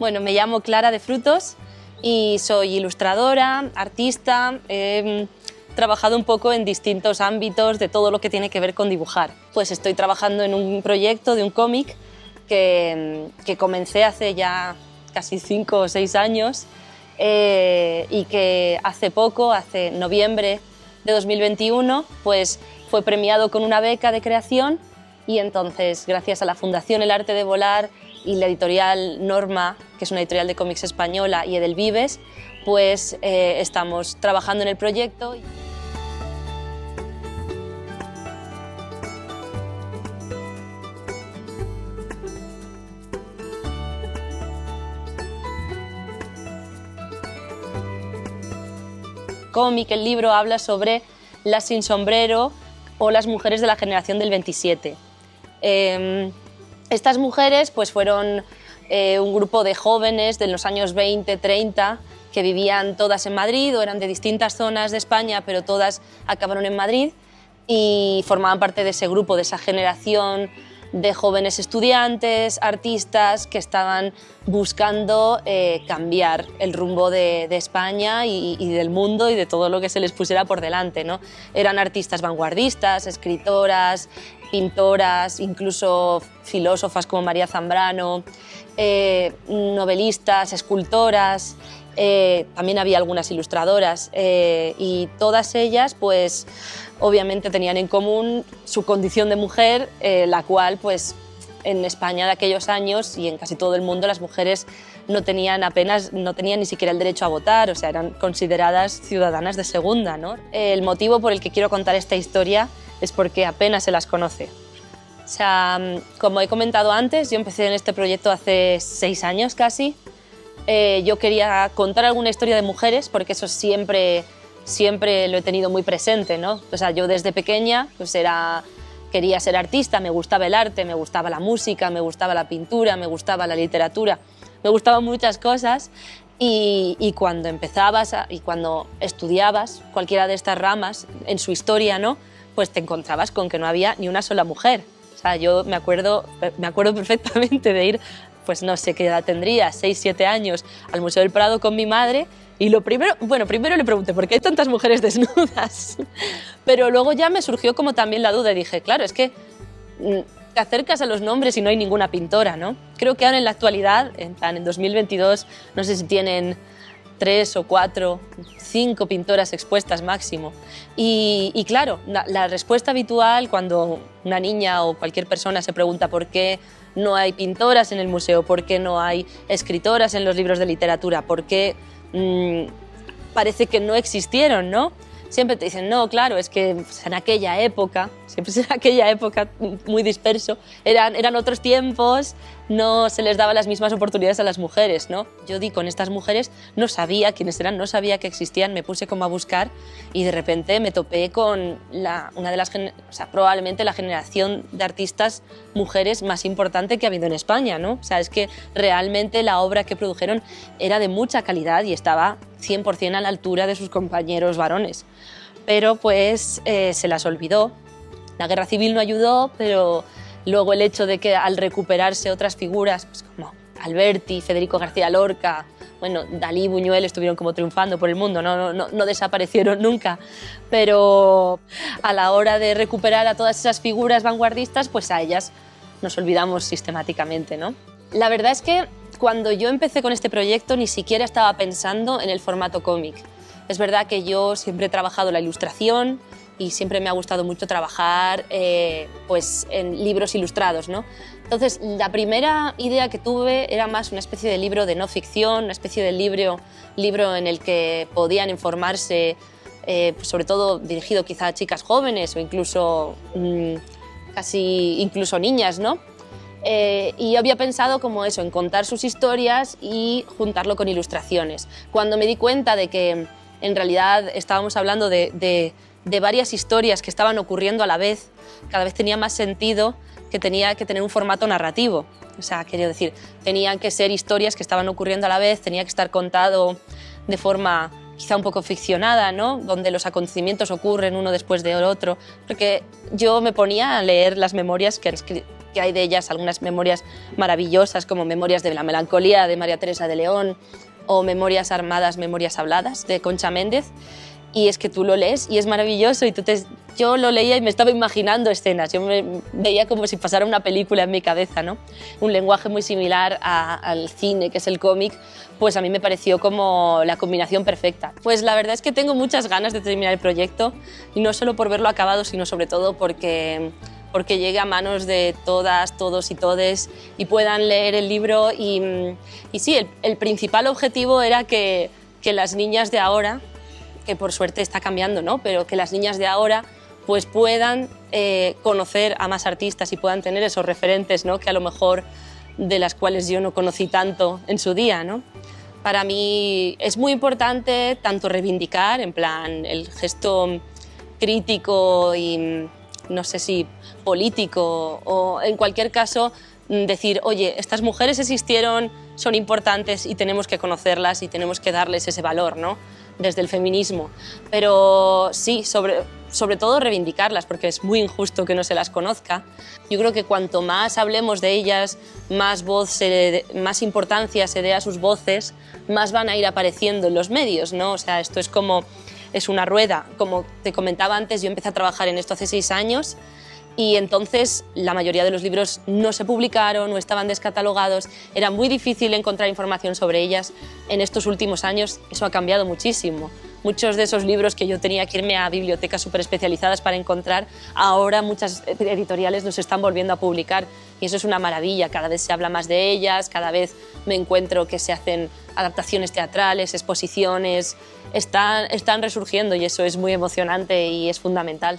Bueno, me llamo Clara de Frutos y soy ilustradora, artista. He trabajado un poco en distintos ámbitos de todo lo que tiene que ver con dibujar. Pues estoy trabajando en un proyecto de un cómic que comencé hace ya casi 5 o 6 años y que hace poco, hace noviembre de 2021, pues fue premiado con una beca de creación y entonces, gracias a la Fundación El Arte de Volar y la editorial Norma, que es una editorial de cómics española, y Edelvives, pues estamos trabajando en el proyecto. Cómic, el libro habla sobre las sin sombrero o las mujeres de la generación del 27. Estas mujeres pues fueron un grupo de jóvenes de los años 20, 30, que vivían todas en Madrid o eran de distintas zonas de España, pero todas acabaron en Madrid y formaban parte de ese grupo, de esa generación de jóvenes estudiantes, artistas que estaban buscando cambiar el rumbo de España y del mundo y de todo lo que se les pusiera por delante, ¿no? Eran artistas vanguardistas, escritoras, pintoras, incluso filósofas como María Zambrano, novelistas, escultoras, también había algunas ilustradoras y todas ellas pues obviamente tenían en común su condición de mujer, la cual pues en España de aquellos años y en casi todo el mundo las mujeres no tenían ni siquiera el derecho a votar, o sea, eran consideradas ciudadanas de segunda, ¿no? El motivo por el que quiero contar esta historia es porque apenas se las conoce. O sea, como he comentado antes, yo empecé en este proyecto hace 6 años casi. Yo quería contar alguna historia de mujeres porque eso siempre lo he tenido muy presente, ¿no? O sea, yo desde pequeña pues quería ser artista, me gustaba el arte, me gustaba la música, me gustaba la pintura, me gustaba la literatura, me gustaban muchas cosas y cuando empezabas y cuando estudiabas cualquiera de estas ramas en su historia, ¿no? Pues te encontrabas con que no había ni una sola mujer. O sea, yo me acuerdo perfectamente de ir, pues no sé qué edad tendría, 6, 7 años, al Museo del Prado con mi madre y primero le pregunté ¿por qué hay tantas mujeres desnudas? Pero luego ya me surgió como también la duda y dije, claro, es que te acercas a los nombres y no hay ninguna pintora, ¿no? Creo que ahora en la actualidad, en 2022, no sé si tienen 3 o 4, 5 pintoras expuestas máximo. Y claro, la respuesta habitual cuando una niña o cualquier persona se pregunta por qué no hay pintoras en el museo, por qué no hay escritoras en los libros de literatura, por qué parece que no existieron, ¿no? Siempre te dicen, no, claro, es que en aquella época, siempre en aquella época muy disperso, eran otros tiempos, no se les daba las mismas oportunidades a las mujeres, ¿no? Yo di con estas mujeres, no sabía quiénes eran, no sabía que existían, me puse como a buscar y de repente me topé con una de las, o sea, probablemente la generación de artistas mujeres más importante que ha habido en España, ¿no? O sea, es que realmente la obra que produjeron era de mucha calidad y estaba 100% a la altura de sus compañeros varones. Pero pues se las olvidó. La guerra civil no ayudó, pero luego el hecho de que al recuperarse otras figuras, pues como Alberti, Federico García Lorca, bueno, Dalí, Buñuel estuvieron como triunfando por el mundo, no desaparecieron nunca, pero a la hora de recuperar a todas esas figuras vanguardistas, pues a ellas nos olvidamos sistemáticamente, ¿no? La verdad es que cuando yo empecé con este proyecto ni siquiera estaba pensando en el formato cómic. Es verdad que yo siempre he trabajado la ilustración y siempre me ha gustado mucho trabajar pues en libros ilustrados, ¿no? Entonces, la primera idea que tuve era más una especie de libro de no ficción, una especie de libro en el que podían informarse, pues sobre todo dirigido quizá a chicas jóvenes o incluso incluso niñas, ¿no? Y había pensado como eso, en contar sus historias y juntarlo con ilustraciones. Cuando me di cuenta de que en realidad estábamos hablando de varias historias que estaban ocurriendo a la vez, cada vez tenía más sentido que tenía que tener un formato narrativo. O sea, quiero decir, tenían que ser historias que estaban ocurriendo a la vez, tenía que estar contado de forma quizá un poco ficcionada, ¿no? Donde los acontecimientos ocurren uno después del otro, porque yo me ponía a leer las memorias que que hay de ellas algunas memorias maravillosas, como Memorias de la melancolía de María Teresa de León o Memorias armadas, memorias habladas de Concha Méndez. Y es que tú lo lees y es maravilloso y yo lo leía y me estaba imaginando escenas, yo me veía como si pasara una película en mi cabeza, ¿no? Un lenguaje muy similar al cine, que es el cómic, pues a mí me pareció como la combinación perfecta. Pues la verdad es que tengo muchas ganas de terminar el proyecto, y no solo por verlo acabado, sino sobre todo porque llegue a manos de todas, todos y todes y puedan leer el libro. Y sí, el principal objetivo era que las niñas de ahora, que por suerte está cambiando, ¿no? Pero que las niñas de ahora pues puedan conocer a más artistas y puedan tener esos referentes, ¿no? Que a lo mejor de las cuales yo no conocí tanto en su día, ¿no? Para mí es muy importante tanto reivindicar, en plan, el gesto crítico y no sé si político, o en cualquier caso decir, oye, estas mujeres existieron, son importantes y tenemos que conocerlas y tenemos que darles ese valor, ¿no? Desde el feminismo. Pero sí, sobre todo reivindicarlas, porque es muy injusto que no se las conozca. Yo creo que cuanto más hablemos de ellas, más importancia se dé a sus voces, más van a ir apareciendo en los medios, ¿no? O sea, esto es una rueda. Como te comentaba antes, yo empecé a trabajar en esto hace 6 años, y entonces la mayoría de los libros no se publicaron o estaban descatalogados, era muy difícil encontrar información sobre ellas. En estos últimos años eso ha cambiado muchísimo. Muchos de esos libros que yo tenía que irme a bibliotecas súper especializadas para encontrar, ahora muchas editoriales los están volviendo a publicar, y eso es una maravilla. Cada vez se habla más de ellas, cada vez me encuentro que se hacen adaptaciones teatrales, exposiciones, están resurgiendo, y eso es muy emocionante y es fundamental.